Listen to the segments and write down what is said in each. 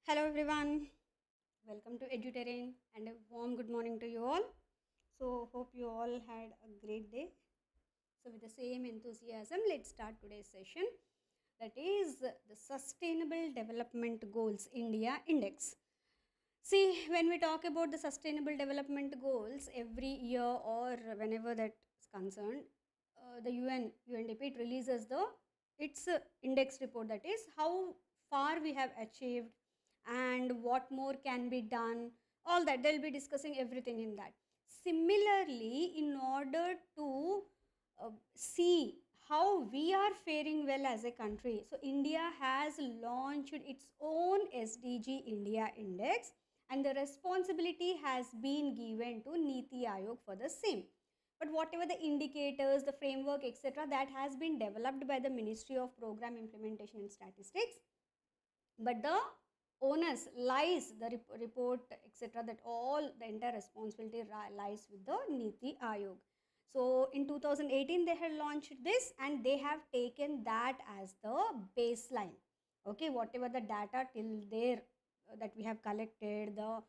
Hello everyone, welcome to EduTerrain and a warm good morning to you all. So hope you all had a great day. So with the same enthusiasm, let's start today's session, that is the Sustainable Development Goals India Index. See, when we talk about the Sustainable Development Goals, every year or whenever that is concerned, the UNDP, it releases its index report, that is how far we have achieved and what more can be done, all that. They'll be discussing everything in that. Similarly, in order to see how we are faring well as a country, so India has launched its own SDG India Index, and the responsibility has been given to NITI Ayog for the same. But whatever the indicators, the framework, etc., that has been developed by the Ministry of Program Implementation and Statistics, but the onus lies, the report, etc., that all the entire responsibility lies with the NITI Ayog. So in 2018 they had launched this, and they have taken that as the baseline. Okay, whatever the data till there that we have collected, the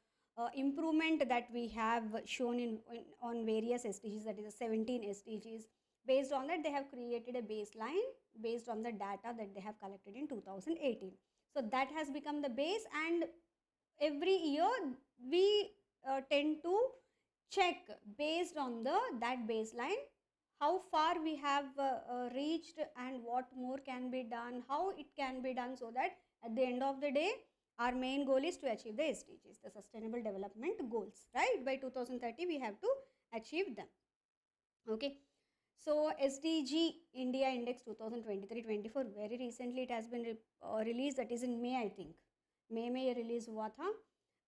improvement that we have shown on various SDGs, that is the 17 SDGs. Based on that, they have created a baseline based on the data that they have collected in 2018. So that has become the base, and every year we tend to check based on that baseline how far we have reached and what more can be done, how it can be done, so that at the end of the day our main goal is to achieve the SDGs, the Sustainable Development Goals, right? By 2030 we have to achieve them. Okay. So SDG India Index 2023-24, very recently it has been released, that is in May, I think. May में ये release हुआ था,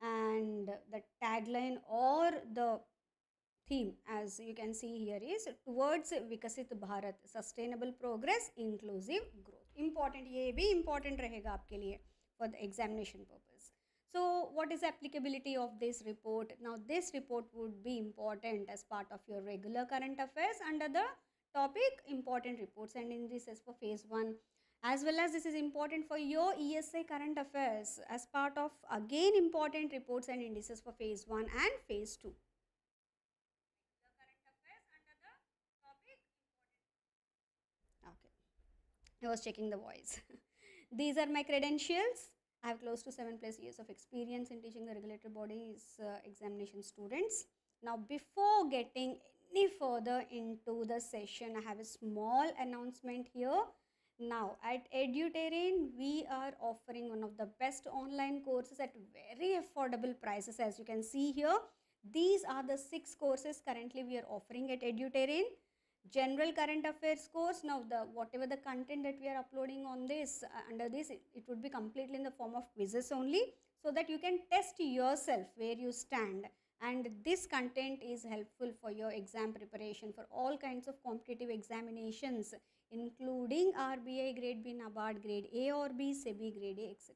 and the tagline or the theme, as you can see here, is towards Vikasit Bharat, sustainable progress, inclusive growth. Important, ये भी important रहेगा आपके लिए for the examination purpose. So what is the applicability of this report? Now this report would be important as part of your regular current affairs under the topic important reports and indices for phase 1, as well as this is important for your ESA current affairs as part of again important reports and indices for phase 1 and phase 2. The current affairs under the topic important. Okay, I was checking the voice. These are my credentials. I have close to 7+ years of experience in teaching the regulatory bodies examination students. Now before getting any further into the session, I have a small announcement here. Now at EduTerrain we are offering one of the best online courses at very affordable prices. As you can see here, these are the 6 courses currently we are offering at EduTerrain. General current affairs course, now the whatever the content that we are uploading on this under this, it would be completely in the form of quizzes only, so that you can test yourself where you stand, and this content is helpful for your exam preparation for all kinds of competitive examinations, including RBI Grade B, NABARD Grade A or B, SEBI Grade A, etc.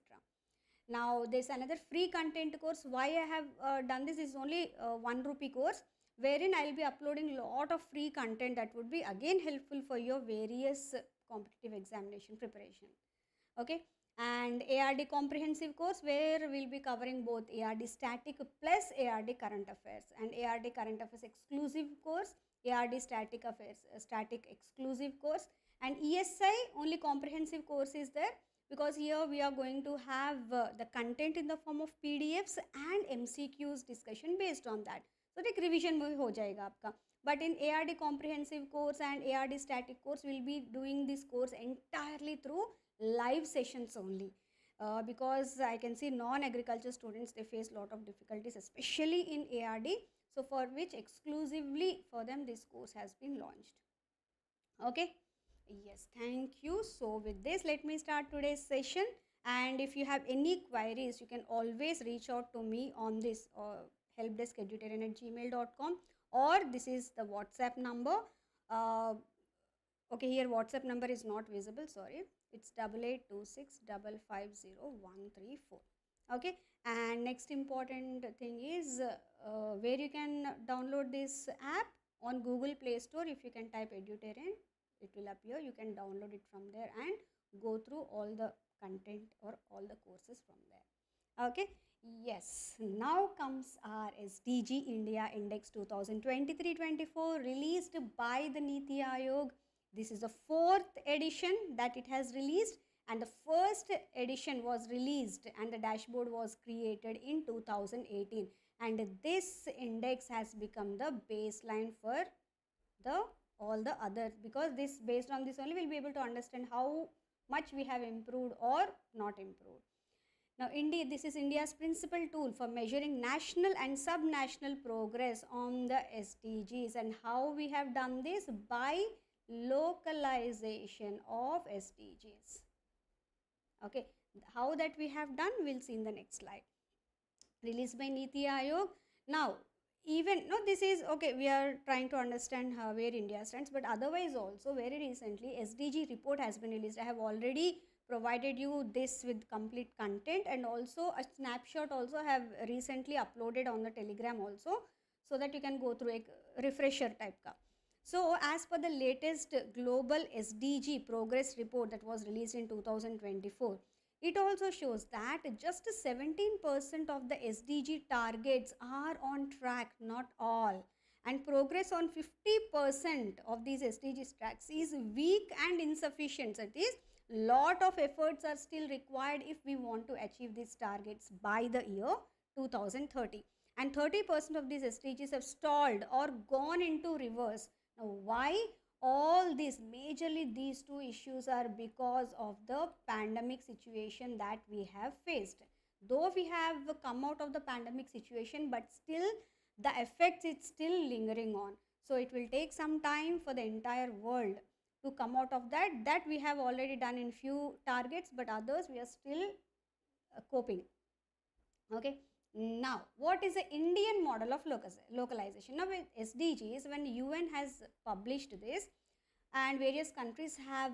Now there's another free content course. Why I have done this is only 1 rupee course, wherein I will be uploading lot of free content that would be again helpful for your various competitive examination preparation. Okay, and ARD comprehensive course, where we will be covering both ARD static plus ARD current affairs, and ARD current affairs exclusive course, ARD static affairs static exclusive course, and ESI only comprehensive course is there, because here we are going to have the content in the form of PDFs and MCQs discussion based on that. So एक revision में हो जाएगा आपका. But in ARD comprehensive course and ARD static course, we will be doing this course entirely through live sessions only, because I can see non-agriculture students, they face lot of difficulties, especially in ARD. So for which exclusively for them this course has been launched. Okay. Yes, thank you. So with this, let me start today's session, and if you have any queries, you can always reach out to me on this helpdesk@eduterrain@gmail.com, or this is the WhatsApp number. Okay, here WhatsApp number is not visible, sorry. It's 8826550134. Okay, and next important thing is where you can download this app on Google Play Store. If you can type EduTerrain, it will appear. You can download it from there and go through all the content or all the courses from there. Okay. Yes, now comes our SDG India Index 2023-24 released by the NITI Ayog. This is the fourth edition that it has released, and the first edition was released and the dashboard was created in 2018, and this index has become the baseline for the all the others, because this based on this only we'll be able to understand how much we have improved or not improved. Now, India, this is India's principal tool for measuring national and sub-national progress on the SDGs, and how we have done this by localization of SDGs. Okay, how that we have done, we'll see in the next slide. Released by NITI Ayog. Now, even no, this is okay. We are trying to understand where India stands, but otherwise also very recently SDG report has been released. I have already provided you this with complete content, and also a snapshot also have recently uploaded on the Telegram also, so that you can go through a refresher type ka. So as per the latest global SDG progress report that was released in 2024, it also shows that just 17% of the SDG targets are on track, not all, and progress on 50% of these SDG tracks is weak and insufficient. That is, lot of efforts are still required if we want to achieve these targets by the year 2030, and 30% of these SDGs have stalled or gone into reverse. Now, why? All these, majorly these two issues are because of the pandemic situation that we have faced. Though we have come out of the pandemic situation, but still the effects is still lingering on. So it will take some time for the entire world to come out of that. That we have already done in few targets, but others we are still coping. Okay. Now, what is the Indian model of localization? Now, with SDGs, when UN has published this and various countries have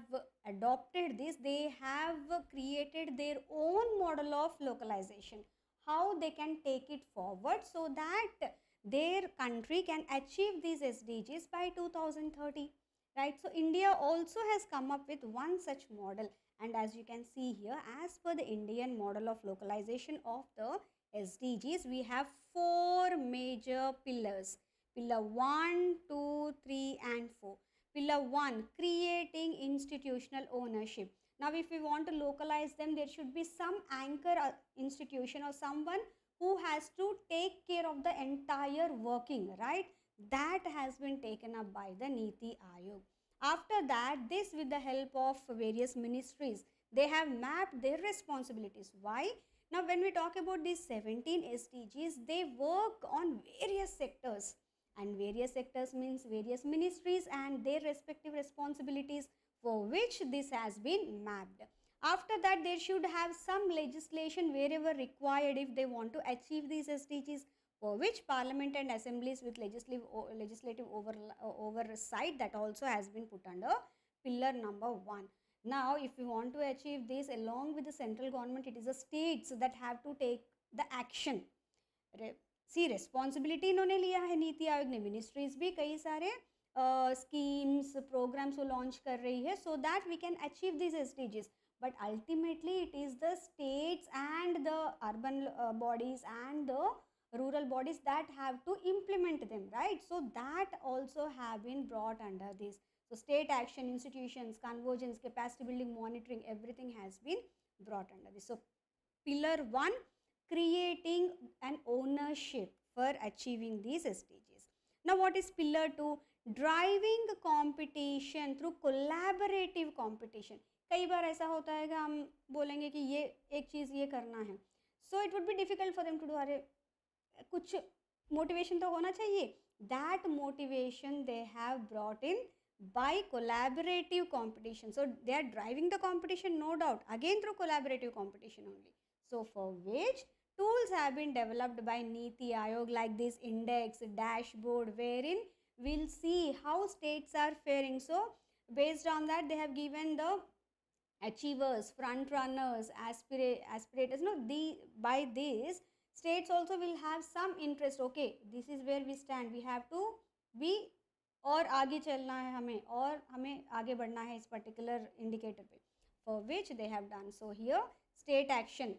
adopted this, they have created their own model of localization. How they can take it forward so that their country can achieve these SDGs by 2030. Right? So, India also has come up with one such model, and as you can see here, as per the Indian model of localization of the SDGs, we have four major pillars. Pillar 1, 2, 3 and 4. Pillar 1, creating institutional ownership. Now, if we want to localize them, there should be some anchor institution or someone who has to take care of the entire working, right? That has been taken up by the NITI Ayog. After that, this with the help of various ministries, they have mapped their responsibilities. Why? Now, when we talk about these 17 SDGs, they work on various sectors, and various sectors means various ministries and their respective responsibilities, for which this has been mapped. After that, they should have some legislation wherever required if they want to achieve these SDGs, for which parliament and assemblies with legislative oversight, that also has been put under pillar number 1. Now, if we want to achieve this along with the central government, it is the states that have to take the action. See, responsibility इन्होंने लिया है नीति आयोग ने, ministries भी कई सारे schemes, programs वो launch कर रही है so that we can achieve these SDGs. But ultimately, it is the states and the urban bodies and the rural bodies that have to implement them, right? So that also have been brought under this. So state action, institutions, convergence, capacity building, monitoring, everything has been brought under this. So pillar 1, creating an ownership for achieving these SDGs. Now, what is pillar 2? Driving competition through collaborative competition. कई बार ऐसा होता है कि हम बोलेंगे कि ये एक चीज़ ये करना है, so it would be difficult for them to do. अरे कुछ motivation तो होना चाहिए. That motivation they have brought in by collaborative competition. So they are driving the competition, no doubt, again through collaborative competition only. So for which tools have been developed by NITI Ayog, like this index, dashboard, wherein we'll see how states are faring. So based on that, they have given the achievers, front runners, aspirators. No, by this, states also will have some interest. Okay, this is where we stand. We have to be और आगे चलना है हमें, और हमें आगे बढ़ना है इस particular indicator पे, for which they have done. So here, state action,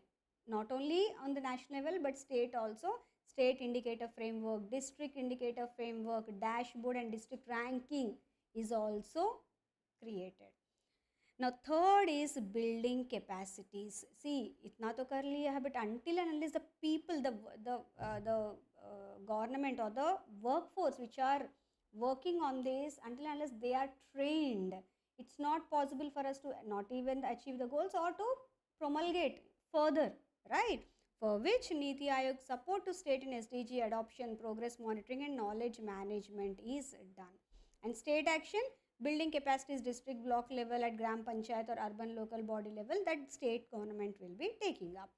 not only on the national level but state also. State indicator framework, district indicator framework, dashboard and district ranking is also created. Now third is building capacities. See, itna to kar liya hai, but until and unless the people, the government or the workforce which are working on this, until and unless they are trained, it's not possible for us to not even achieve the goals or to promulgate further, right? For which NITI Ayog support to state in SDG adoption, progress monitoring and knowledge management is done. And state action, building capacities district block level at gram panchayat or urban local body level, that state government will be taking up.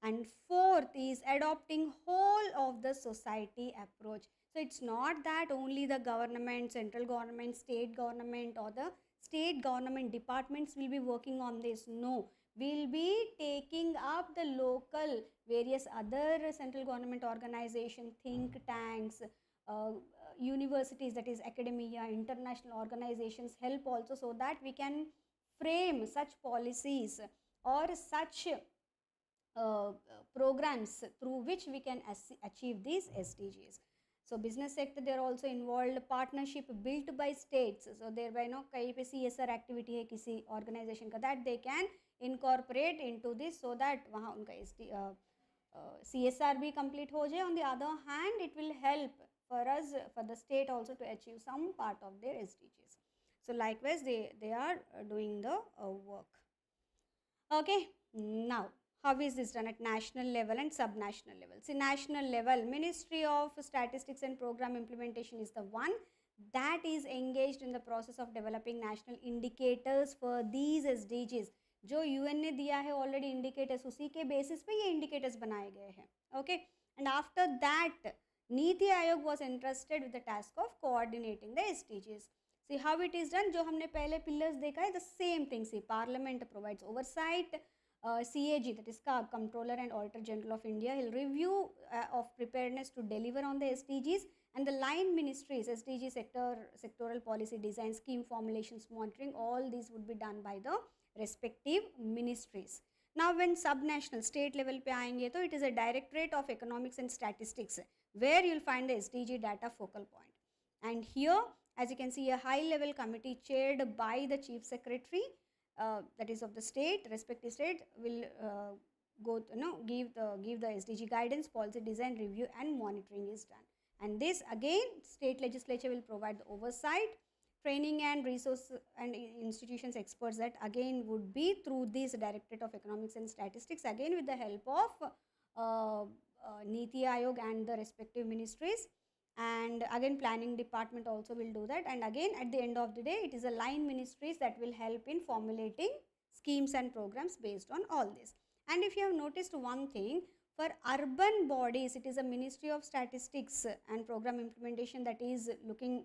And fourth is adopting whole of the society approach. So it's not that only the government, central government, state government or the state government departments will be working on this. No, we'll be taking up the local, various other central government organization, think tanks, universities, that is academia, international organizations help also, so that we can frame such policies or such programs through which we can achieve these SDGs. So business sector, they are also involved, partnership built by states, so thereby kahi pe CSR activity hai kisi organization ka, that they can incorporate into this, so that wahan unka CSR bhi complete ho jaye. On the other hand, it will help for us, for the state also, to achieve some part of their SDGs. So likewise they are doing the work. Okay, now how is this done at national level and subnational level? See, national level, Ministry of Statistics and Program Implementation is the one that is engaged in the process of developing national indicators for these SDGs. जो UN ने दिया है already indicators, उसी के basis पे ये indicators बनाए गए हैं. Okay, and after that NITI Ayog was entrusted with the task of coordinating the SDGs. See how it is done. जो हमने पहले pillars देखा है, the same thing. See, Parliament provides oversight. CAG, that is Comptroller and Auditor General of India, will review of preparedness to deliver on the SDGs, and the line ministries, SDG sectoral policy design, scheme formulations, monitoring, all these would be done by the respective ministries. Now when subnational, state level pe aayenge, to it is a Directorate of Economics and Statistics, where you will find the SDG data focal point. And here, as you can see, a high level committee chaired by the Chief Secretary, that is of the state, respective state, will give the SDG guidance, policy design, review and monitoring is done. And this again, state legislature will provide the oversight, training and resource and institutions experts, that again would be through this Directorate of Economics and Statistics, again with the help of NITI Ayog and the respective ministries. And again planning department also will do that, and again at the end of the day it is a line ministries that will help in formulating schemes and programs based on all this. And if you have noticed one thing, for urban bodies it is a Ministry of Statistics and Program Implementation that is looking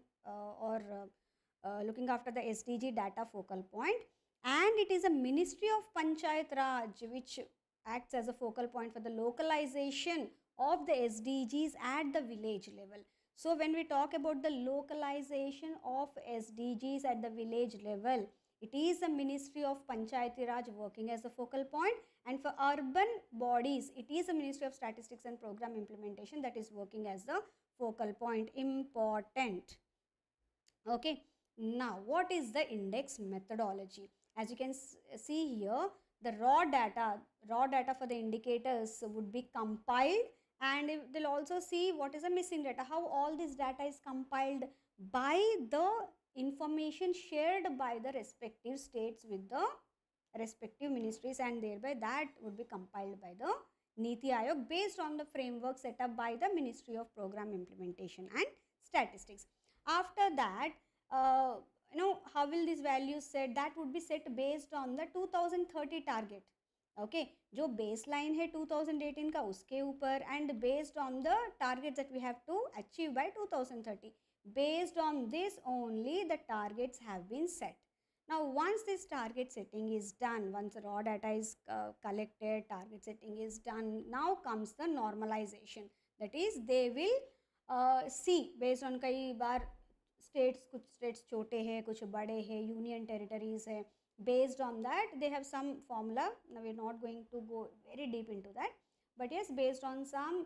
looking after the SDG data focal point, and it is a Ministry of Panchayat Raj which acts as a focal point for the localization of the SDGs at the village level. So when we talk about the localization of SDGs at the village level, it is the Ministry of Panchayati Raj working as a focal point, and for urban bodies it is the Ministry of Statistics and Program Implementation that is working as the focal point. Important. Okay, now what is the index methodology? As you can see here, the raw data for the indicators would be compiled, and they'll also see what is the missing data, how all this data is compiled by the information shared by the respective states with the respective ministries, and thereby that would be compiled by the NITI Ayog based on the framework set up by the Ministry of Program Implementation and Statistics. After that, how will these values set? That would be set based on the 2030 target. Okay, जो baseline है 2018 का उसके ऊपर, and based on the targets that we have to achieve by 2030. Based on this only the targets have been set. Now once this target setting is done, once the raw data is collected, target setting is done, now comes the normalization. That is, they will see based on कई बार states, कुछ states छोटे हैं, कुछ बड़े हैं, union territories है, Based on that, they have some formula. Now we are not going to go very deep into that, but yes, based on some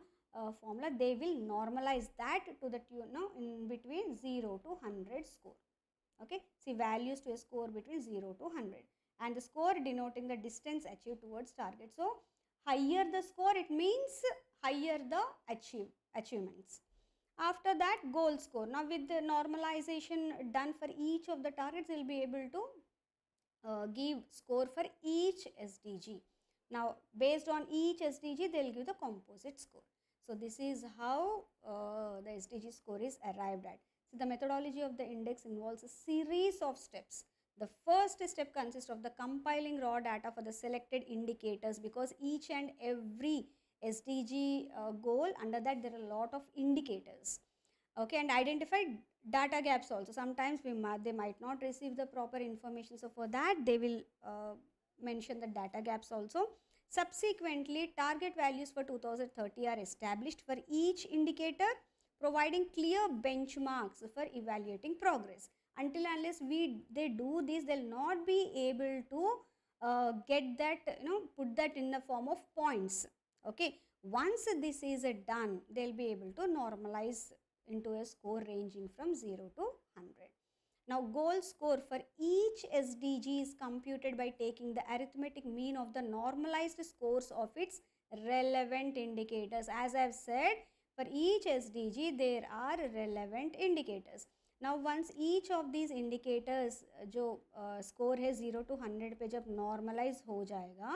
formula, they will normalize that to the tune, in between 0 to 100 score. Okay, see values to a score between 0 to 100, and the score denoting the distance achieved towards target. So higher the score, it means higher the achievements. After that, goal score. Now with the normalization done for each of the targets, we will be able to give score for each SDG. Now based on each SDG, they will give the composite score. So this is how the SDG score is arrived at. So the methodology of the index involves a series of steps. The first step consists of the compiling raw data for the selected indicators, because each and every SDG goal, under that there are a lot of indicators. Okay, and identify data gaps also. Sometimes they might not receive the proper information, so for that they will mention the data gaps also. Subsequently, target values for 2030 are established for each indicator, providing clear benchmarks for evaluating progress. Until unless they do this, they will not be able to get that, put that in the form of points. Okay, once this is done, they will be able to normalize into a score ranging from 0 to 100. Now goal score for each SDG is computed by taking the arithmetic mean of the normalized scores of its relevant indicators. As I have said, for each SDG there are relevant indicators. Now once each of these indicators जो score है 0 to 100 पे जब normalize हो जाएगा,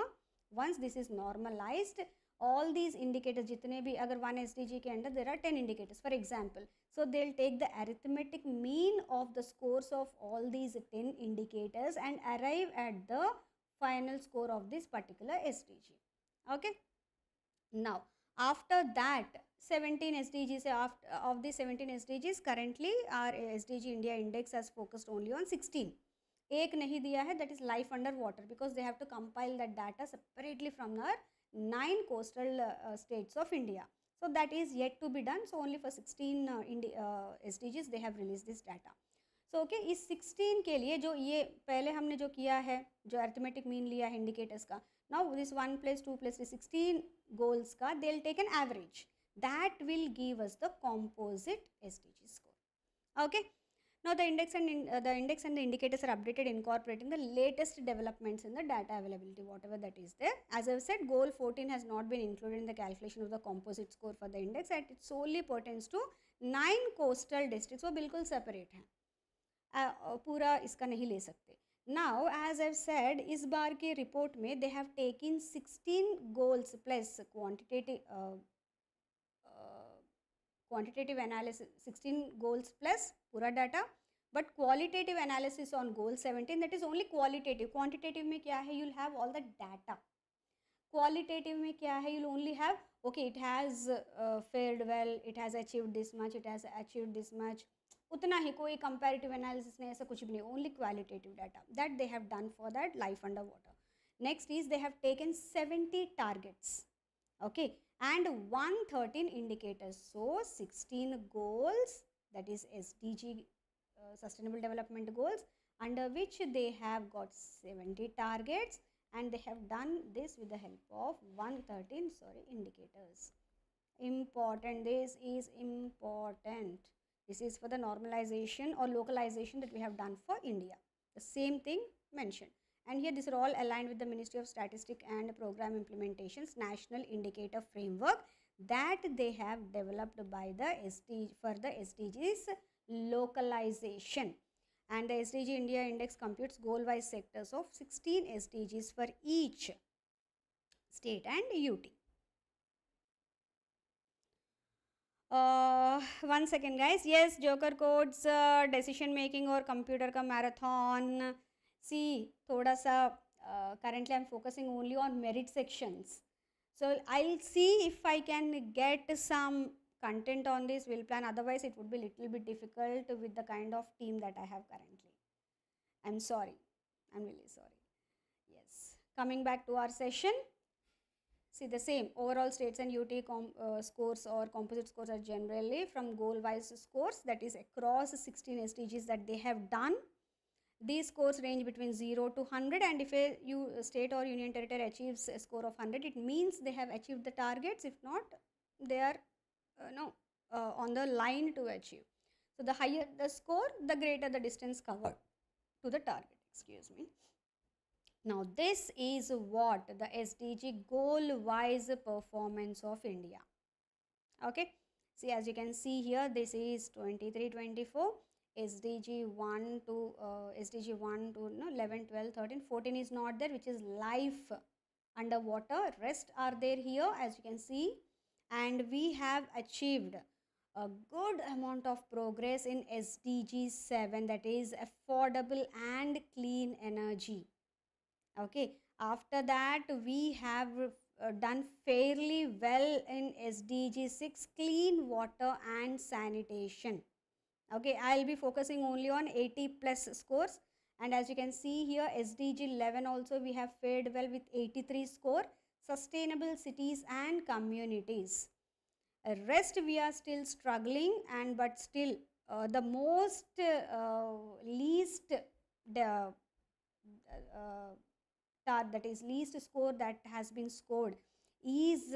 once this is normalized, all these indicators जितने भी, अगर one SDG के अंदर there are 10 indicators for example, so they'll take the arithmetic mean of the scores of all these 10 indicators and arrive at the final score of this particular SDG. Okay, now after that 17 SDGs, of the 17 SDGs currently our SDG India index has focused only on 16. एक नहीं दिया है, that is life under water, because they have to compile that data separately from our 9 coastal states of India. So that is yet to be done. So only for 16 SDGs they have released this data. So okay, इस 16 के लिए जो ये पहले हमने जो किया है, जो arithmetic mean लिया है indicators का, now this 1 plus 2 plus 16 goals का, they'll take an average. That will give us the composite SDG score. Okay. Now the index and the indicators are updated incorporating the latest developments in the data availability, whatever that is there. As I have said, goal 14 has not been included in the calculation of the composite score for the index, and it solely pertains to 9 coastal districts. वो बिल्कुल separate हैं, पूरा इसका नहीं ले सकते. Now as I have said, इस बार के report में they have taken 16 goals plus quantitative analysis, 16 goals plus पूरा data, but qualitative analysis on goal 17, that is only qualitative. Quantitative में क्या है, you'll have all the data. Qualitative में क्या है, you'll only have, okay, it has fared well, it has achieved this much, it has achieved this much, उतना ही, कोई comparative analysis नहीं, ऐसा कुछ भी नहीं, only qualitative data. That they have done for that life under water. Next is they have taken 70 targets, okay, and 113 indicators. So 16 goals, that is SDG, Sustainable Development Goals, under which they have got 70 targets, and they have done this with the help of 113 indicators. Important, this is important. This is for the normalization or localization that we have done for India. The same thing mentioned. And here these are all aligned with the Ministry of Statistics and Program Implementation's National Indicator Framework that they have developed by the for the SDGs localization. And the SDG India Index computes goal-wise sectors of 16 SDGs for each state and UT. One second guys, yes, joker codes, decision making or computer का marathon. See, thoda sa currently I am focusing only on merit sections. So I'll see if I can get some content on this, will plan, otherwise it would be little bit difficult with the kind of team that I have currently. I'm sorry, I'm really sorry. Yes, coming back to our session. See, the same overall states and UT scores or composite scores are generally from goal wise scores, that is across 16 SDGs that they have done. These scores range between 0 to 100, and if a state or union territory achieves a score of 100, it means they have achieved the targets. If not, they are on the line to achieve. So the higher the score, the greater the distance covered to the target. Excuse me. Now this is what the SDG goal-wise performance of India. Okay. See, as you can see here, this is 23-24. SDG 1 to SDG 1 to 11, 12, 13, 14 is not there, which is life underwater. Rest are there here, as you can see, and we have achieved a good amount of progress in SDG 7, that is affordable and clean energy. Okay, after that we have done fairly well in SDG 6, clean water and sanitation. Okay, I'll be focusing only on 80 plus scores, and as you can see here, SDG 11 also we have fared well with 83 score, sustainable cities and communities. Rest we are still struggling, and but still the most least that is least score that has been scored is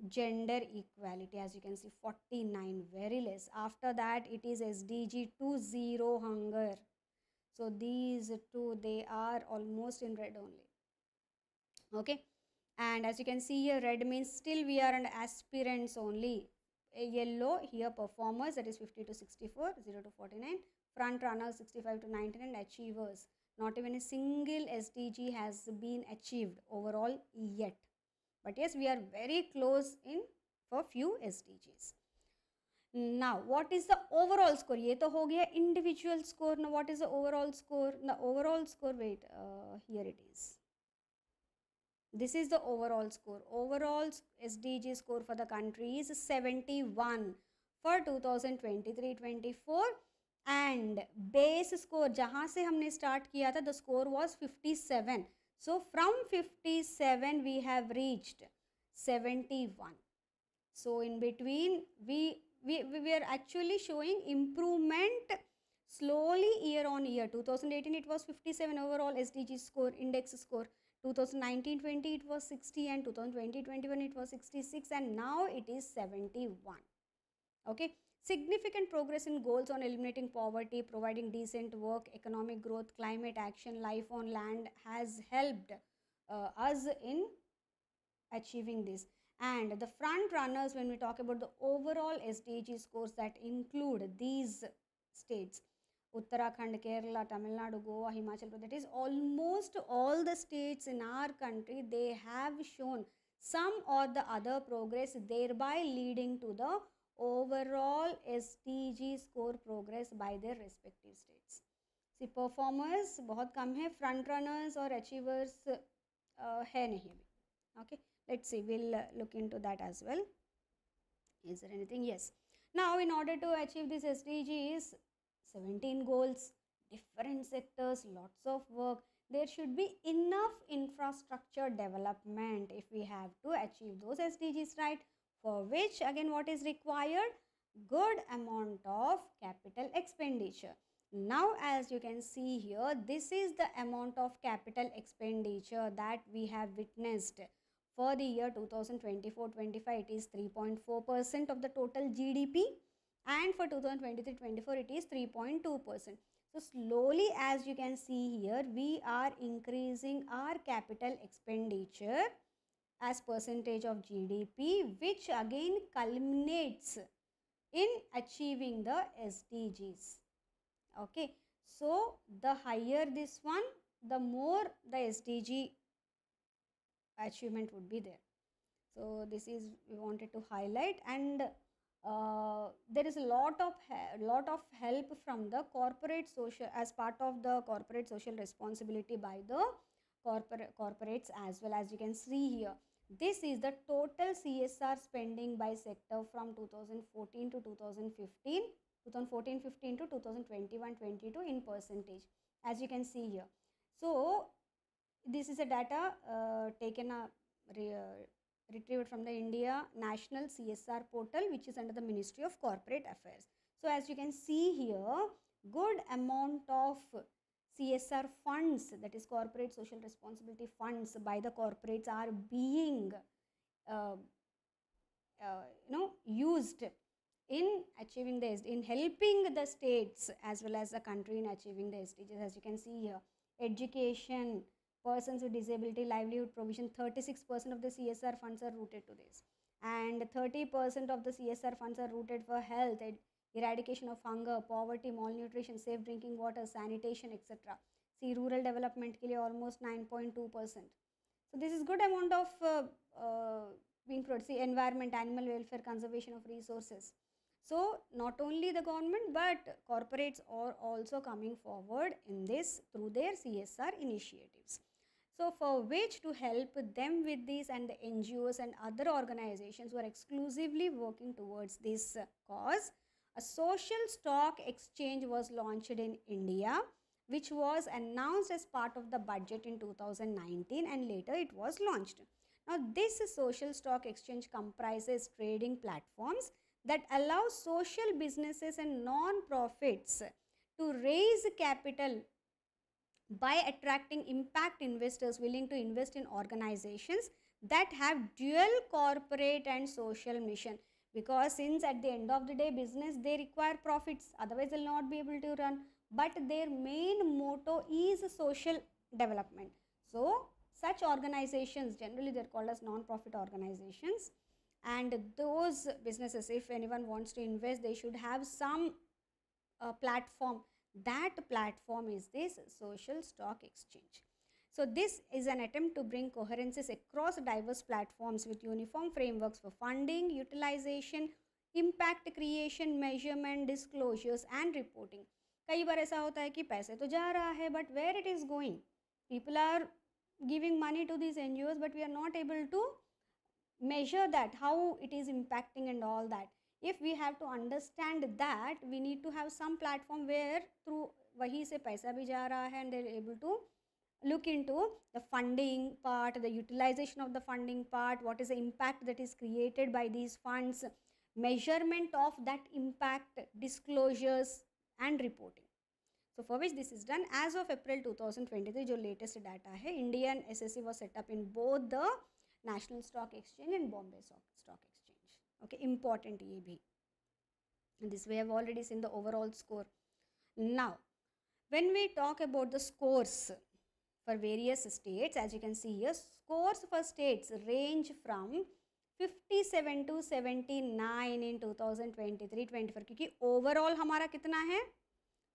gender equality. As you can see, 49, very less. After that it is SDG 2, zero hunger. So these two, they are almost in red only. Okay, and as you can see here, red means still we are an aspirants only. A yellow here performers, that is 50 to 64, 0 to 49, front runners 65 to 19, and achievers. Not even a single SDG has been achieved overall yet. But yes, we are very close in for few SDGs. Now, what is the overall score? ये तो हो गया individual score. Now, what is the overall score? The overall score, wait, here it is. This is the overall score. Overall SDG score for the country is 71 for 2023-24, and base score जहाँ से हमने start किया था, the score was 57. So from 57 we have reached 71. So in between we are actually showing improvement slowly year on year. 2018 it was 57 overall SDG score, index score. 2019-20 it was 60, and 2020-21 it was 66, and now it is 71. Okay, significant progress in goals on eliminating poverty, providing decent work, economic growth, climate action, life on land has helped us in achieving this. And the front runners, when we talk about the overall SDG scores, that include these states: Uttarakhand, Kerala, Tamil Nadu, Goa, Himachal Pradesh. That is almost all the states in our country, they have shown some or the other progress, thereby leading to the overall SDG score progress by their respective states. See, performers बहुत कम है, front runners और achievers है नहीं अभी. Okay, let's see, we'll look into that as well. Is there anything? Yes. Now, in order to achieve this SDGs, 17 goals, different sectors, lots of work, there should be enough infrastructure development if we have to achieve those SDGs, right? For which, again, what is required? Good amount of capital expenditure. Now, as you can see here, this is the amount of capital expenditure that we have witnessed. For the year 2024-25, it is 3.4% of the total GDP, and for 2023-24, it is 3.2%. So slowly, as you can see here, we are increasing our capital expenditure as percentage of GDP, which again culminates in achieving the SDGs. Okay, so the higher this one, the more the SDG achievement would be there. So this is we wanted to highlight, and there is a lot of help from the corporate social, as part of the corporate social responsibility by the corporates as well. As you can see here, this is the total CSR spending by sector from 2014 to 2015, 2014-15 to 2021-22 in percentage, as you can see here. So this is a data taken retrieved from the India National CSR portal, which is under the Ministry of Corporate Affairs. So as you can see here, good amount of CSR funds, that is corporate social responsibility funds by the corporates, are being uh, used in achieving in helping the states as well as the country in achieving the SDGs. As you can see here, education, persons with disability, livelihood provision, 36% of the CSR funds are routed to this, and 30% of the CSR funds are routed for health, eradication of hunger, poverty, malnutrition, safe drinking water, sanitation, etc. See, rural development ke liye almost 9.2%. So this is good amount of being produced. See, environment, animal welfare, conservation of resources. So not only the government but corporates are also coming forward in this through their CSR initiatives. So for which to help them with this, and the NGOs and other organizations who are exclusively working towards this cause, a social stock exchange was launched in India, which was announced as part of the budget in 2019, and later it was launched. Now this social stock exchange comprises trading platforms that allow social businesses and non-profits to raise capital by attracting impact investors willing to invest in organizations that have dual corporate and social mission. Because since at the end of the day business, they require profits, otherwise they will not be able to run, but their main motto is social development. So such organizations, generally they are called as non-profit organizations, and those businesses, if anyone wants to invest, they should have some platform. That platform is this social stock exchange. So this is an attempt to bring coherences across diverse platforms with uniform frameworks for funding, utilization, impact creation, measurement, disclosures and reporting. कई बार ऐसा होता है कि पैसे तो जा रहा है, but where it is going? People are giving money to these NGOs, but we are not able to measure that, how it is impacting and all that. If we have to understand that, we need to have some platform where through wahi se paisa bhi ja raha hai, and they're able to look into the funding part, the utilization of the funding part, what is the impact that is created by these funds, measurement of that impact, disclosures and reporting. So for which this is done as of April 2023, जो latest data है, Indian SSE was set up in both the National Stock Exchange and Bombay Stock Exchange. Okay, important ये भी. And this we have already seen the overall score. Now, when we talk about the scores for various states, as you can see here, scores for states range from 57 to 79 in 2023-24, क्योंकि overall हमारा कितना है?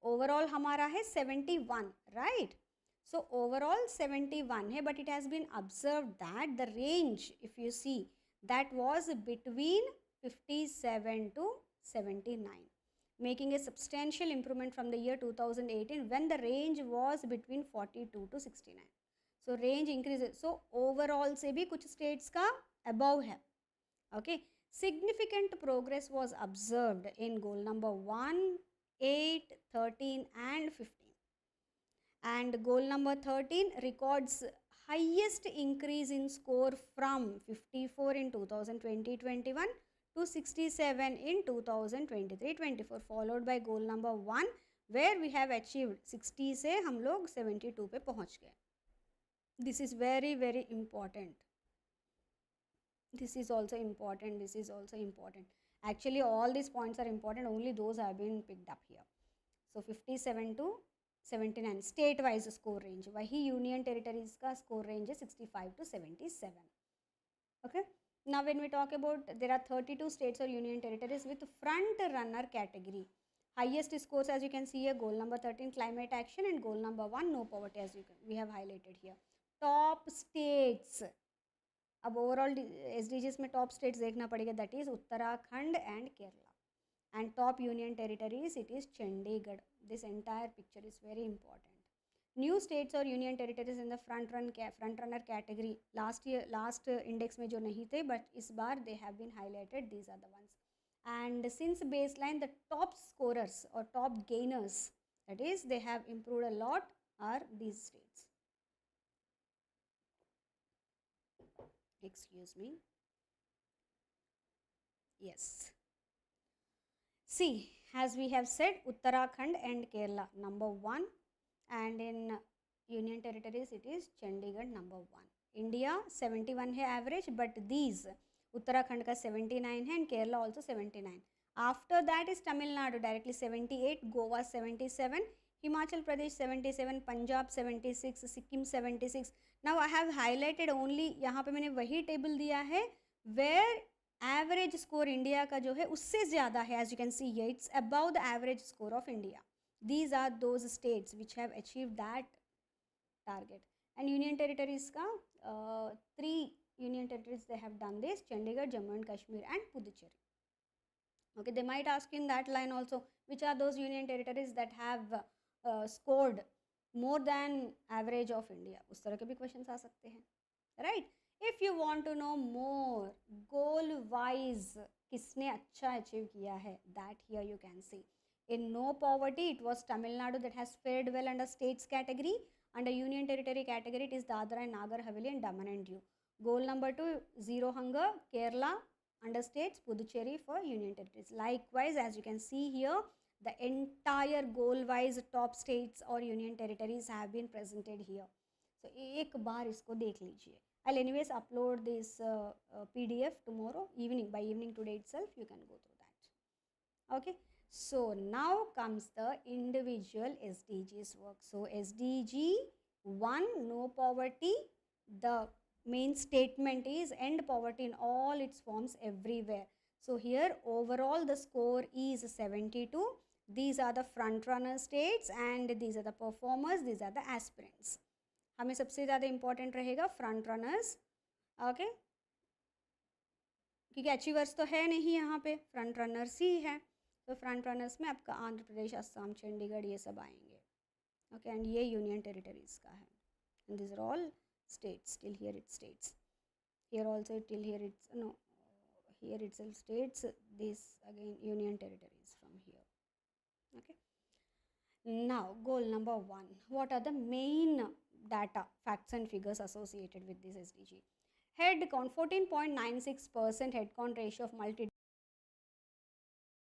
Overall हमारा है 71, right? So overall 71 है, but it has been observed that the range, if you see, that was between 57 to 79, making a substantial improvement from the year 2018 when the range was between 42 to 69. So range increases. So overall से भी कुछ states का above है. Okay, significant progress was observed in goal number 1, 8, 13 and 15. And goal number 13 records highest increase in score from 54 in 2020-21 to 67 in 2023-24, followed by goal number 1 where we have achieved 60 से हम लोग 72 पे पहुँच गए. This is very very important. This is also important. This is also important. Actually all these points are important, only those have been picked up here. So 57 to 79 state wise score range, वही union territories का score range है 65 to 77. Okay, now when we talk about, there are 32 states or union territories with front runner category. Highest scores, as you can see here, goal number 13 climate action and goal number 1 no poverty, as we have highlighted here. Top states, अब overall SDGs में top states देखना पड़ेगा, that is Uttarakhand and Kerala, and top union territories it is Chandigarh. This entire picture is very important. New states और union territories in the front runner category, last index में जो नहीं थे, but इस बार they have been highlighted, these are the ones. And since baseline the top scorers और top gainers, that is they have improved a lot, are these states. Excuse me. Yes. See, as we have said, Uttarakhand and Kerala number 1, and in Union Territories it is Chandigarh number 1. India 71 है average, but these Uttarakhand का 79 है and Kerala also 79. After that is Tamil Nadu directly 78, Goa 77, Himachal Pradesh 77, Punjab 76, Sikkim 76. Now I have highlighted only, यहाँ पे मैंने वही table दिया है where average score India का जो है उससे ज़्यादा है. As you can see here, it's above the average score of India. These are those states which have achieved that target. And Union Territories का 3 Union Territories they have done this: Chandigarh, Jammu and Kashmir and Puducherry. Okay, they might ask in that line also, which are those Union Territories that have scored more than average of India. उस तरह के भी questions आ सकते हैं, right? If you want to know more goal wise किसने अच्छा achieve किया है, that here you can see. In no poverty, it was Tamil Nadu that has fared well under states category. Under Union Territory category, it is Dadra and Nagar Haveli and Daman and Diu. Goal number 2, zero hunger, Kerala under states, Puducherry for Union Territories. Likewise, as you can see here, the entire goal wise top states or Union Territories have been presented here. So एक बार इसको देख लीजिए. I'll anyways upload this PDF tomorrow evening, by evening today itself you can go through that. Okay, so now comes the individual SDGs work. So SDG 1, no poverty, the main statement is end poverty in all its forms everywhere. So here overall the score is 72. These are the front runner states and these are the performers, these are the aspirants. हमें सबसे ज़्यादा important रहेगा front runners, okay, क्योंकि achievers तो है नहीं यहाँ पे, फ्रंट रनर्स ही है. तो फ्रंट रनर्स में आपका आंध्र प्रदेश, असम, चंडीगढ़ ये सब आएंगे. ओके, एंड ये यूनियन टेरिटरीज का है. And this are all states, till here it states, here also till here it's no, here itself states, this again union territories from here. Okay, now goal number 1, what are the main data, facts and figures associated with this SDG? Head count 14.96% head count ratio of multi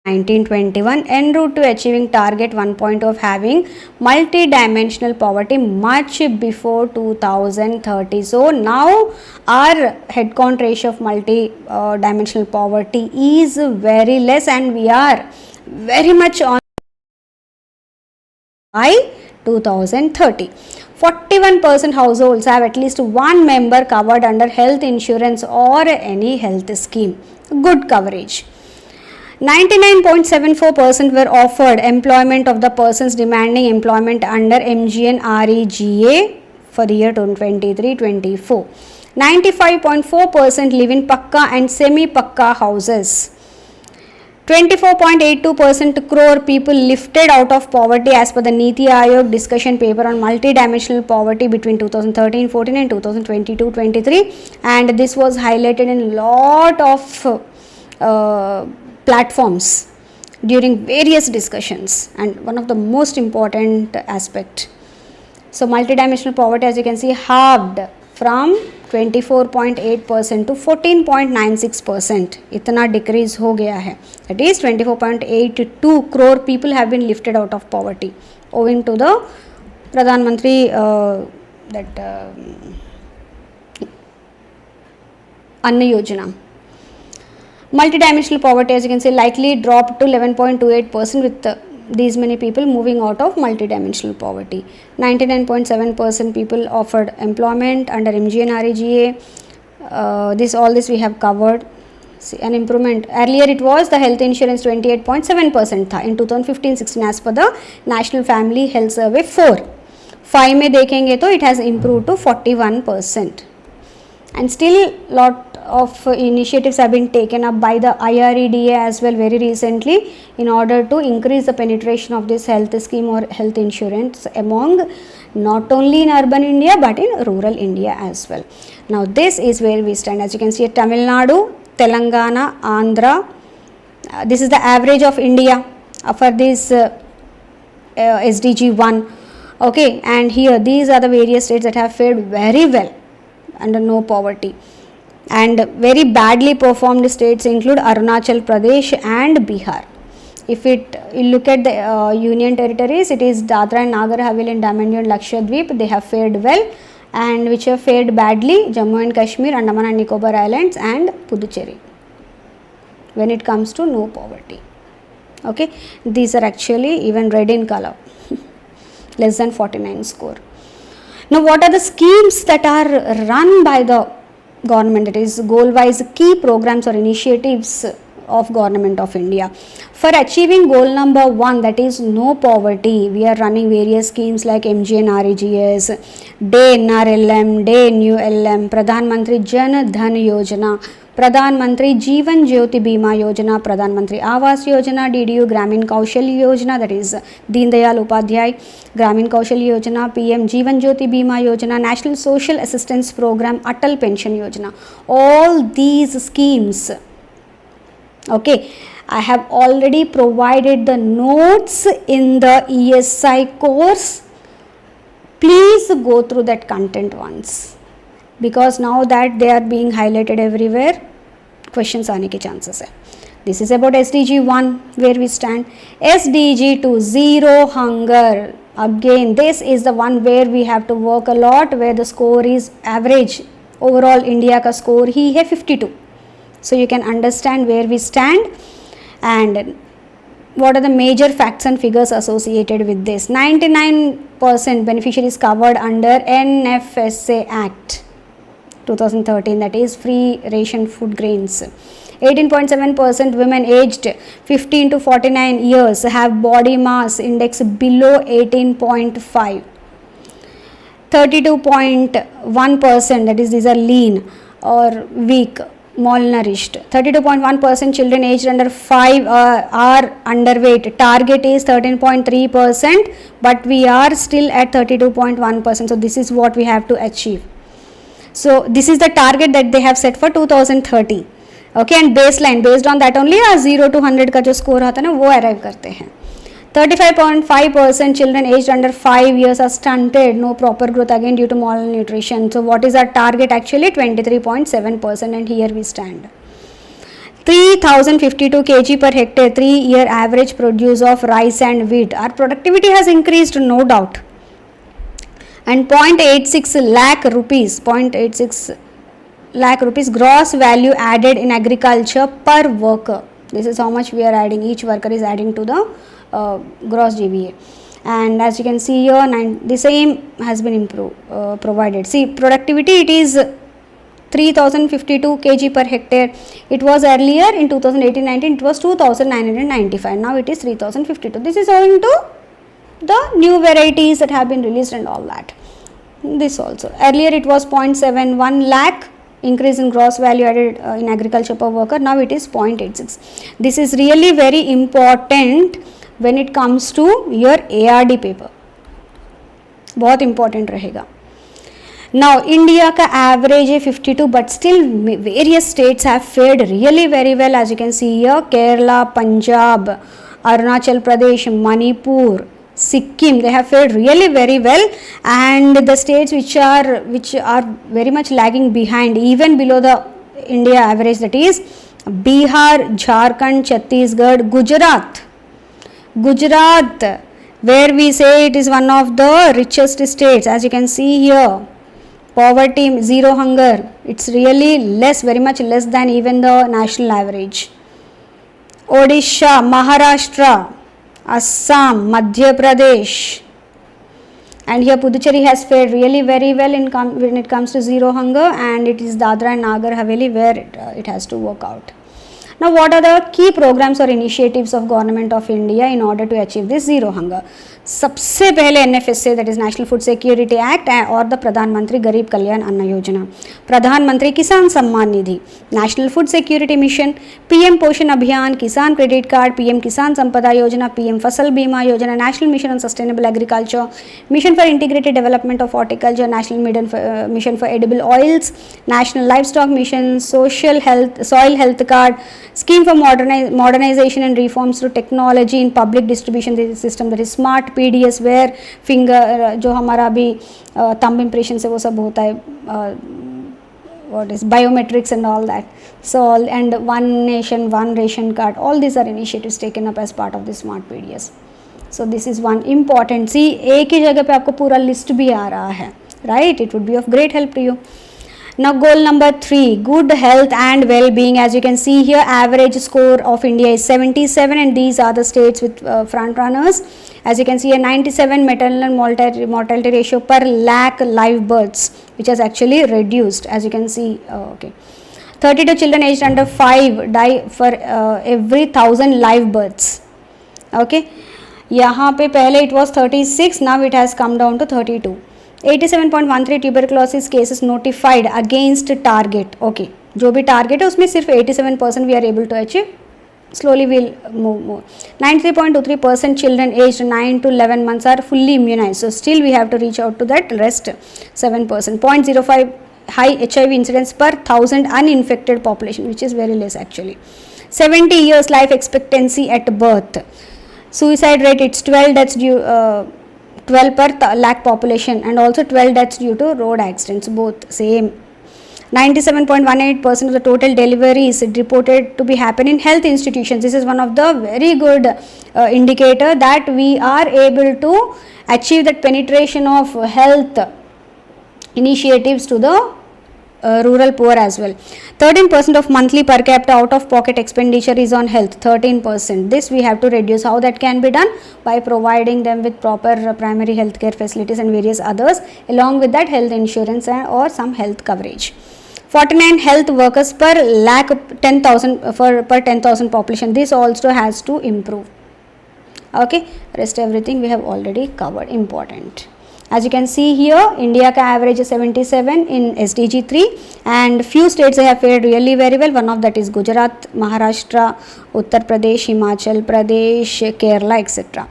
1921, en route to achieving target 1 of having multi-dimensional poverty much before 2030. So now our head count ratio of multi-dimensional poverty is very less and we are very much on by 2030. 41% households have at least one member covered under health insurance or any health scheme. Good coverage. 99.74% were offered employment of the persons demanding employment under MGN REGA for the year 2023-24. 95.4% live in Pakka and semi-Pakka houses. 24.82% crore people lifted out of poverty as per the NITI Ayog discussion paper on multidimensional poverty between 2013-14 and 2022-23, and this was highlighted in lot of platforms during various discussions, and one of the most important aspect. So multidimensional poverty, as you can see, halved from 24.8% to 14.96%. इतना decrease हो गया है. That is 24.82 crore people have been lifted out of poverty owing to the Pradhan Mantri Anna Yojana. Multidimensional poverty, as you can see, likely dropped to 11.28% with these many people moving out of multidimensional poverty. 99.7% people offered employment under MGN REGA. All this we have covered. See, an improvement. Earlier it was the health insurance 28.7% था in 2015-16 as per the National Family Health Survey 4. 5 में देखेंगे तो it has improved to 41%. And still lot of initiatives have been taken up by the IREDA as well very recently in order to increase the penetration of this health scheme or health insurance among not only in urban India but in rural India as well. Now this is where we stand. As you can see, Tamil Nadu, Telangana, Andhra, this is the average of India for this SDG 1. Okay, and here these are the various states that have fared very well under no poverty, and very badly performed states include Arunachal Pradesh and Bihar. If you look at the union territories, it is Dadra and Nagar Haveli and Daman and Lakshadweep, they have fared well, and which have fared badly, Jammu and Kashmir, Andaman and Nicobar Islands and Puducherry, when it comes to no poverty. Okay, these are actually even red in color, less than 49 score. Now what are the schemes that are run by the government, that is goal wise key programs or initiatives of Government of India? For achieving goal number 1, that is no poverty, we are running various schemes like MGNREGS, Day NRLM, Day New LM, Pradhan Mantri Jan Dhan Yojana, Pradhan Mantri Jeevan Jyoti Bima Yojana, Pradhan Mantri Awas Yojana, DDU Gramin Kaushal Yojana, that is Deen Dayal Upadhyay Gramin Kaushal Yojana, PM Jeevan Jyoti Bima Yojana, National Social Assistance Program, Atal Pension Yojana. All these schemes, okay, I have already provided the notes in the ESI course. Please go through that content once, because now that they are being highlighted everywhere, questions aane ke chances hai. This is about SDG 1, where we stand. SDG 2, zero hunger. Again, this is the one where we have to work a lot, where the score is average. Overall India ka score hi hai 52. So you can understand where we stand and what are the major facts and figures associated with this. 99% beneficiaries covered under NFSA Act 2013, that is free ration food grains. 18.7% women aged 15 to 49 years have body mass index below 18.5. 32.1%, that is these are lean or weak, malnourished. 32.1% children aged under 5 are underweight. Target is 13.3%, but we are still at 32.1%. So this is what we have to achieve. So this is the target that they have set for 2030. Okay, and baseline, based on that only 0 to 100 का जो score आता है ना वो arrive करते हैं. 35.5% children aged under 5 years are stunted, no proper growth again due to malnutrition. So what is our target actually? 23.7%, and here we stand. 3052 kg per hectare, 3-year average produce of rice and wheat. Our productivity has increased, no doubt. And 0.86 lakh rupees, 0.86 lakh rupees gross value added in agriculture per worker. This is how much we are adding, each worker is adding to the gross GVA. And as you can see here, the same has been provided. See, productivity, it is 3052 kg per hectare. It was earlier in 2018-19, it was 2995. Now it is 3052. This is owing to the new varieties that have been released and all that. This also. Earlier it was 0.71 lakh increase in gross value added in agriculture per worker. Now it is 0.86. This is really very important when it comes to your ARD paper. बहुत important रहेगा. Now India का average है 52, but still various states have fared really very well. As you can see here, Kerala, Punjab, Arunachal Pradesh, Manipur, Sikkim, they have fared really very well, and the states which are very much lagging behind, even below the India average, that is Bihar, Jharkhand, Chhattisgarh, Gujarat, where we say it is one of the richest states. As you can see here, poverty, zero hunger, it's really less, very much less than even the national average. Odisha, Maharashtra, Assam, Madhya Pradesh, and here Puducherry has fared really very well when it comes to zero hunger, and it is Dadra and Nagar Haveli where it has to work out. Now what are the key programs or initiatives of Government of India in order to achieve this zero hunger? सबसे पहले NFSA, that is National Food Security Act, और the प्रधानमंत्री गरीब कल्याण अन्न योजना, Pradhan Mantri Kisan Samman Nidhi, national food security mission, PM Poshan Abhiyan, किसान credit card, PM किसान संपदा योजना, पीएम फसल बीमा योजना, national mission on sustainable agriculture, mission for integrated development of horticulture, national mission for edible oils, national life stock mission, social health, soil health card, scheme for modernization and reforms through technology in public distribution system, that is smart PDS, where finger जो हमारा अभी thumb impression से वो सब होता है what is biometrics and all that. So and one nation one ration card, all these are initiatives taken up as part of the smart PDS. So this is one important. See, एक ही जगह पे आपको पूरा list भी आ रहा है, right? It would be of great help to you. Now goal number 3, good health and well-being. As you can see here, average score of India is 77, and these are the states with front runners. As you can see, a 97 maternal mortality ratio per lakh live births, which has actually reduced. As you can see, okay, 32 children aged under 5 die for every 1000 live births. Okay, यहाँ पे पहले it was 36, now it has come down to 32. 87.13 tuberculosis cases notified against target. Okay, जो भी target है उसमें सिर्फ 87% we are able to achieve. Slowly we'll move more. 93.23% children aged 9 to 11 months are fully immunized. So still we have to reach out to that rest 7%. 0.05 high HIV incidence per 1000 uninfected population, which is very less actually. 70 years life expectancy at birth. Suicide rate, it's 12 deaths due 12 per lakh population, and also 12 deaths due to road accidents, both same. 97.18% of the total deliveries reported to be happen in health institutions. This is one of the very good indicator that we are able to achieve that penetration of health initiatives to the rural poor as well. 13% of monthly per capita out of pocket expenditure is on health. 13%. This we have to reduce. How that can be done? By providing them with proper primary health care facilities and various others, along with that health insurance or some health coverage. 49 health workers per lakh 10,000 per 10,000 population. This also has to improve. Okay, rest everything we have already covered. Important. As you can see here, India ka average is 77 in SDG 3, and few states have fared really very well. One of that is Gujarat, Maharashtra, Uttar Pradesh, Himachal Pradesh, Kerala, etc.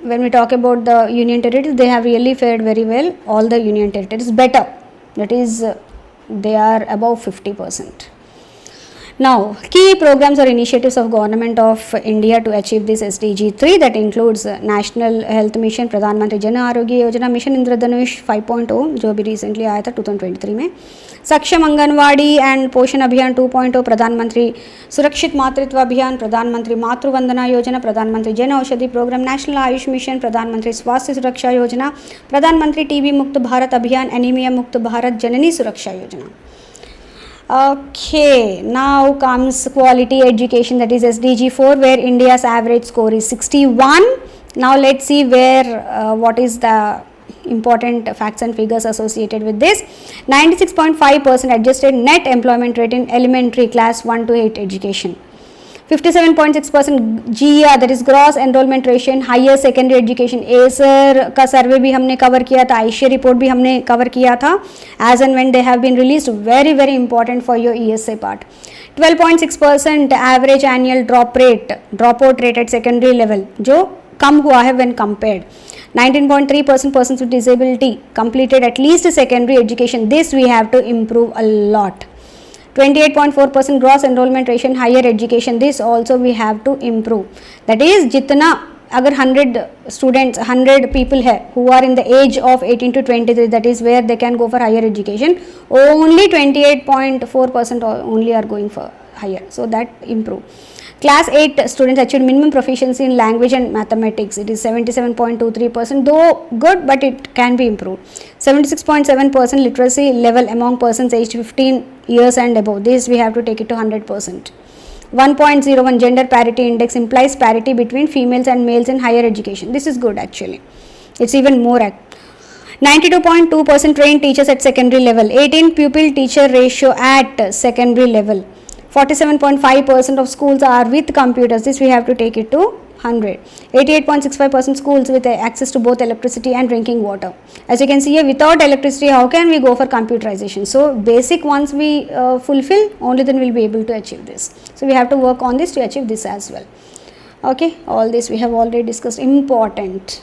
When we talk about the union territories, they have really fared very well. All the union territories better, that is they are above 50%. Now, key programs or initiatives of Government of India to achieve this SDG 3, that includes National Health Mission, Pradhan Mantri Jan Arogya Yojana, Mission Indradhanush 5.0 जो भी recently आया था 2023 में, सक्षम anganwadi and पोषण अभियान 2.0, प्रधानमंत्री सुरक्षित मातृत्व अभियान, प्रधानमंत्री मातृ वंदना योजना, प्रधानमंत्री Jan Aushadhi programme, national Ayush mission, प्रधानमंत्री स्वास्थ्य सुरक्षा योजना, प्रधानमंत्री टीबी मुक्त भारत अभियान, एनीमिया मुक्त भारत जननी सुरक्षा योजना. Okay, now comes quality education, that is SDG 4, where India's average score is 61. Now let's see where what is the important facts and figures associated with this. 96.5% adjusted net employment rate in elementary class 1 to 8 education. 57.6% GER, that is gross enrollment ratio in higher secondary education. ASER का सर्वे भी हमने cover किया था, आईशिया report भी हमने cover किया था, as and when they have been released, very very important for your ESA part. 12.6% average annual dropout rate at secondary level, जो कम हुआ है when compared. 19.3% persons with disability completed at least secondary education. This we have to improve a lot. 28.4% gross enrollment ratio in higher education. This also we have to improve. That is, जितना अगर 100 students, 100 people है who are in the age of 18 to 23, that is where they can go for higher education, only 28.4% only are going for higher. So that improve. Class 8 students achieved minimum proficiency in language and mathematics. It is 77.23%, though good, but it can be improved. 76.7% literacy level among persons aged 15 years and above. This we have to take it to 100%. 1.01 gender parity index implies parity between females and males in higher education. This is good actually. It's even more. 92.2% trained teachers at secondary level. 18 pupil teacher ratio at secondary level. 47.5% of schools are with computers. This we have to take it to 100. 88.65% schools with access to both electricity and drinking water. As you can see here, without electricity, how can we go for computerization? So basic ones we fulfill, only then we will be able to achieve this. So we have to work on this to achieve this as well. Okay, all this we have already discussed. Important.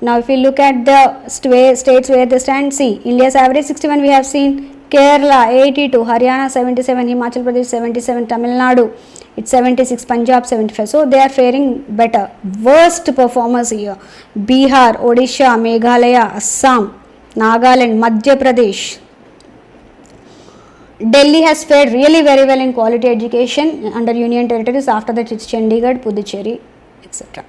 Now if we look at the states where they stand, see, India's average 61 we have seen. Kerala 82, Haryana 77, Himachal Pradesh 77, Tamil Nadu it's 76, Punjab 75. So they are faring better. Worst performers here: Bihar, Odisha, Meghalaya, Assam, Nagaland, Madhya Pradesh. Delhi has fared really very well in quality education under union territories. After that it's Chandigarh, Puducherry, etc.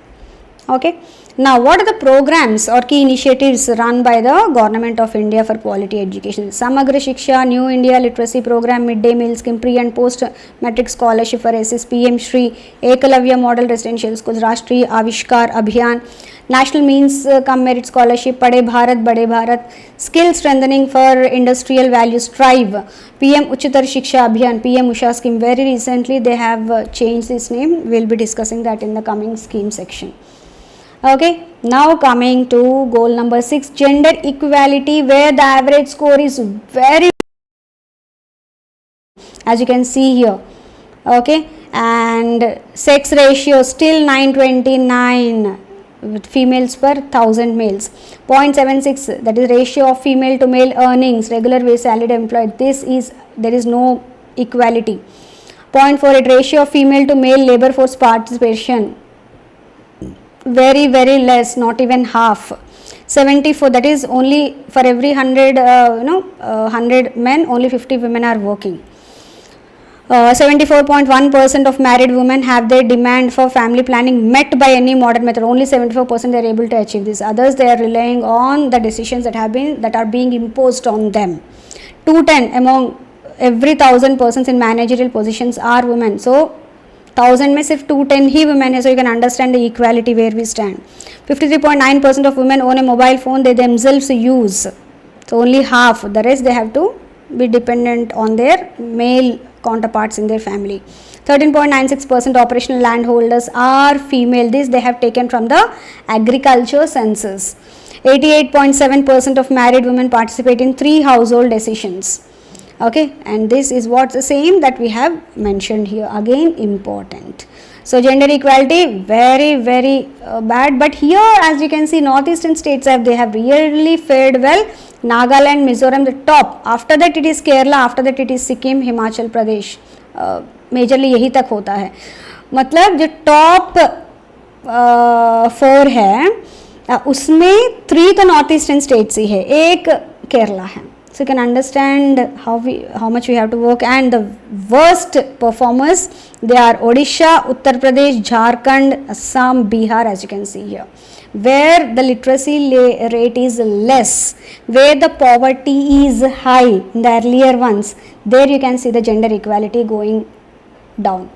Okay. Now, what are the programs or key initiatives run by the Government of India for quality education? Samagra Shiksha, New India Literacy Program, Midday Meal Scheme, Pre and Post Matric Scholarship for SS, PM Shri, Ekalavya Model Residential Schools, Rashtriya Avishkar Abhiyan, National Means Cum Merit Scholarship, Pade Bharat, Bade Bharat, Skill Strengthening for Industrial Values, Strive, PM Uchitar Shiksha Abhiyan, PM Usha Scheme. Very recently they have changed this name. We will be discussing that in the coming scheme section. Okay, now coming to goal number 6, gender equality, where the average score is very, as you can see here. Okay, and sex ratio still 929 with females per 1000 males. 0.76, that is ratio of female to male earnings, regular wage salaried employed. There is no equality. 0.48, ratio of female to male labor force participation, very less, not even half. 74, that is only for every 100 100 men, only 50 women are working. 74.1% of married women have their demand for family planning met by any modern method. Only 74% they are able to achieve this. Others, they are relying on the decisions that are being imposed on them. 210, among every 1000 persons in managerial positions are women. So 1000 में सिर्फ 210 ही women है, so you can understand the equality where we stand. 53.9% of women own a mobile phone they themselves use, so only half. The rest they have to be dependent on their male counterparts in their family. 13.96% operational landholders are female. This they have taken from the agriculture census. 88.7% of married women participate in 3 household decisions. Okay, and this is what's the same that we have mentioned here, again important. So gender equality very bad, but here as you can see northeastern states they have really fared well. Nagaland, Mizoram the top, after that it is Kerala, after that it is Sikkim, Himachal Pradesh, majorly यही तक होता है. मतलब जो top 4 है उसमें 3 तो north eastern states ही है, एक केरला है. So you can understand how much we have to work. And the worst performers, they are Odisha, Uttar Pradesh, Jharkhand, Assam, Bihar, as you can see here, where the literacy rate is less, where the poverty is high in the earlier ones. There you can see the gender equality going down.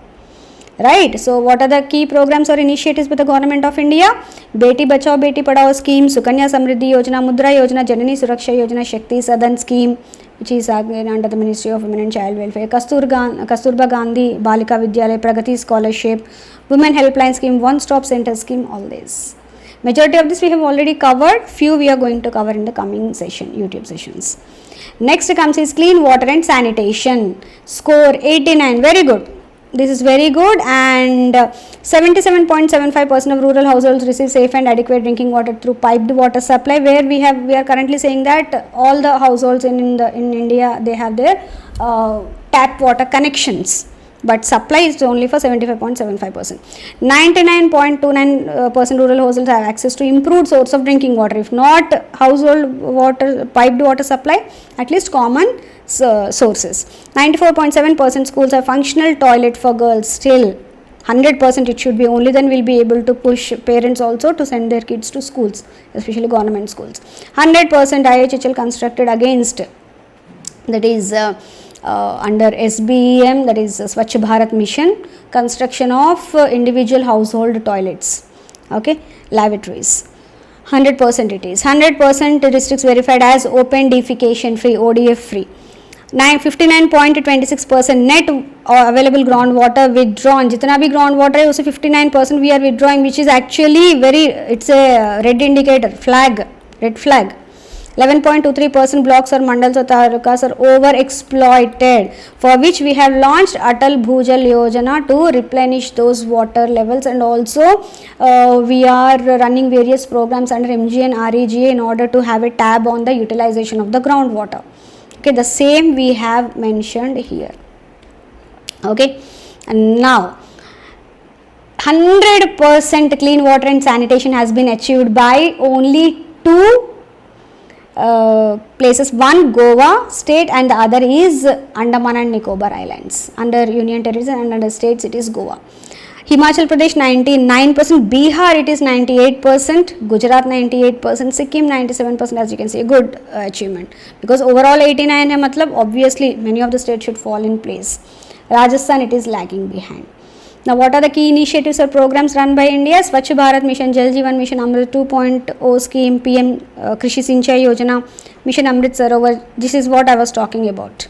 Right. So what are the key programs or initiatives by the Government of India? Beti Bachao Beti Padhao scheme, Sukanya Samriddhi Yojana, Mudra Yojana, Janani Suraksha Yojana, Shakti Sadan scheme, which is again under the Ministry of Women and Child Welfare. Kasturba Gandhi Balika Vidyalaya, Pragati Scholarship, Women Helpline scheme, One Stop Center scheme, all this. Majority of this we have already covered, few we are going to cover in the coming session, YouTube sessions. Next comes is clean water and sanitation. Score 89, very good. This is very good, and 77.75% of rural households receive safe and adequate drinking water through piped water supply, where we are currently saying that all the households in India they have their tap water connections, but supply is only for 75.75%. 99.29% rural households have access to improved source of drinking water, if not household water, piped water supply, at least common sources. 94.7% schools have functional toilet for girls. Still 100% it should be, only then we'll be able to push parents also to send their kids to schools, especially government schools. 100% IHHL constructed against, that is under SBEM, that is Swachh Bharat Mission, construction of individual household toilets, okay, lavatories. 100% it is. 100% districts verified as open defecation free, ODF free. 59.26% net available groundwater withdrawn. जितना भी groundwater है उसे 59% we are withdrawing, which is actually it's a red indicator, red flag. 11.23% blocks or mandals or talukas are over exploited, for which we have launched Atal Bhujal Yojana to replenish those water levels, and also we are running various programs under MG and REGA in order to have a tab on the utilization of the groundwater. Okay, the same we have mentioned here. Okay, and now 100% clean water and sanitation has been achieved by only 2 places. One Goa state and the other is Andaman and Nicobar Islands. Under Union Territories and under states it is Goa. Himachal Pradesh 99%, Bihar it is 98%, Gujarat 98%, Sikkim 97%, as you can see, a good achievement. Because overall 89 hai, matlab obviously many of the states should fall in place. Rajasthan it is lagging behind. Now what are the key initiatives or programs run by India? Swachh Bharat Mission, Jal Jeevan Mission, Amrit 2.0 scheme, PM Krishi Sinchai Yojana, Mission Amrit Sarovar. This is what I was talking about.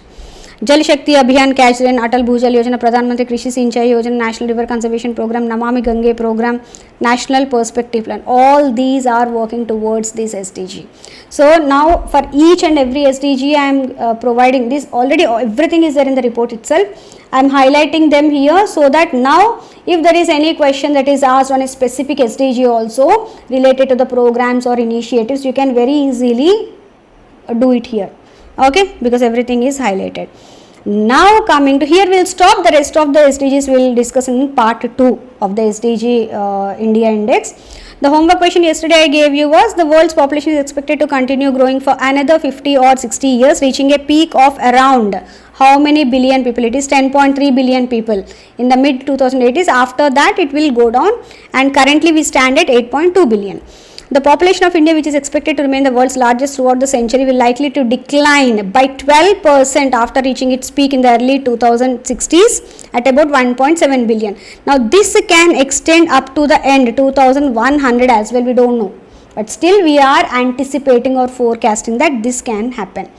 Jal Shakti Abhiyan, Catch Rain, Atal Bhujal Yojana, Pradhan Mantri Krishi Sinchai Yojana, National River Conservation Program, Namami Gange Program, National Perspective Plan. All these are working towards this SDG. So now for each and every SDG I am providing this. Already everything is there in the report itself. I am highlighting them here so that now if there is any question that is asked on a specific SDG also related to the programs or initiatives, you can very easily do it here. Okay, because everything is highlighted. Now coming to here, we will stop. The rest of the SDGs we will discuss in part 2 of the SDG India Index. The homework question yesterday I gave you was, the world's population is expected to continue growing for another 50 or 60 years, reaching a peak of around how many billion people? It is 10.3 billion people in the mid 2080s. After that it will go down, and currently we stand at 8.2 billion. The population of India, which is expected to remain the world's largest throughout the century, will likely to decline by 12% after reaching its peak in the early 2060s at about 1.7 billion. Now this can extend up to the end 2100 as well, we don't know. But still we are anticipating or forecasting that this can happen.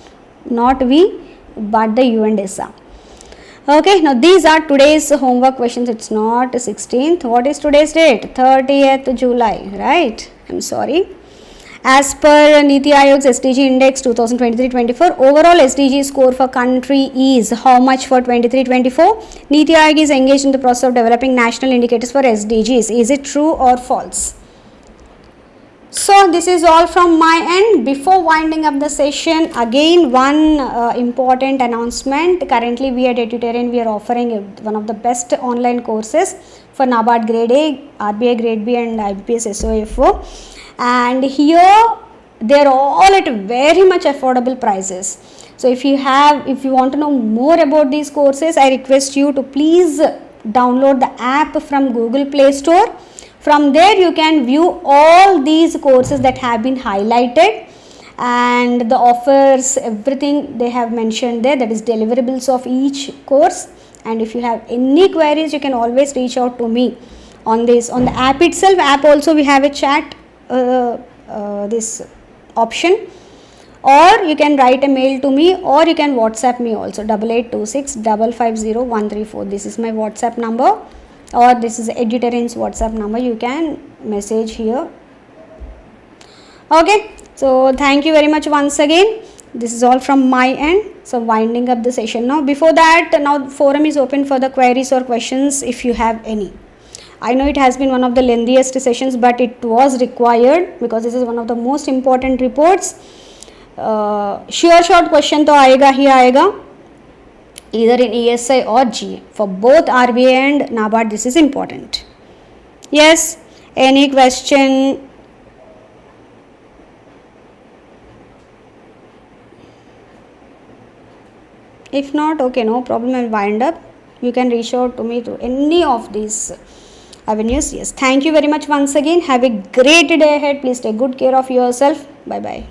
Not we, but the UNDSA. Okay, now these are today's homework questions. It's not 16th. What is today's date? 30th July, right? I'm sorry. As per NITI Ayog's SDG Index 2023-24, overall SDG score for country is how much for 23-24? NITI Ayog is engaged in the process of developing national indicators for SDGs. Is it true or false? So this is all from my end. Before winding up the session, again one important announcement. Currently we at EduTerrain, we are offering one of the best online courses for NABARD Grade A, RBI Grade B and IBPS SOFO, and here they are all at very much affordable prices. So if you want to know more about these courses, I request you to please download the app from Google Play Store. From there you can view all these courses that have been highlighted, and the offers, everything they have mentioned there, that is deliverables of each course. And if you have any queries, you can always reach out to me on this. On the app itself, also we have a chat this option, or you can write a mail to me, or you can WhatsApp me also, 8826 550 134. This is my WhatsApp number, or this is EduTerrain's WhatsApp number. You can message here. Okay, so thank you very much once again. This is all from my end. So winding up the session now. Before that, now forum is open for the queries or questions if you have any. I know it has been one of the lengthiest sessions, but it was required because this is one of the most important reports. Sure short question to aayega hi aayega, either in ESI or GA. For both RBI and NABARD, this is important. Yes, any question? If not, okay, no problem, I'll wind up. You can reach out to me through any of these avenues. Yes, thank you very much once again. Have a great day ahead. Please take good care of yourself. Bye bye.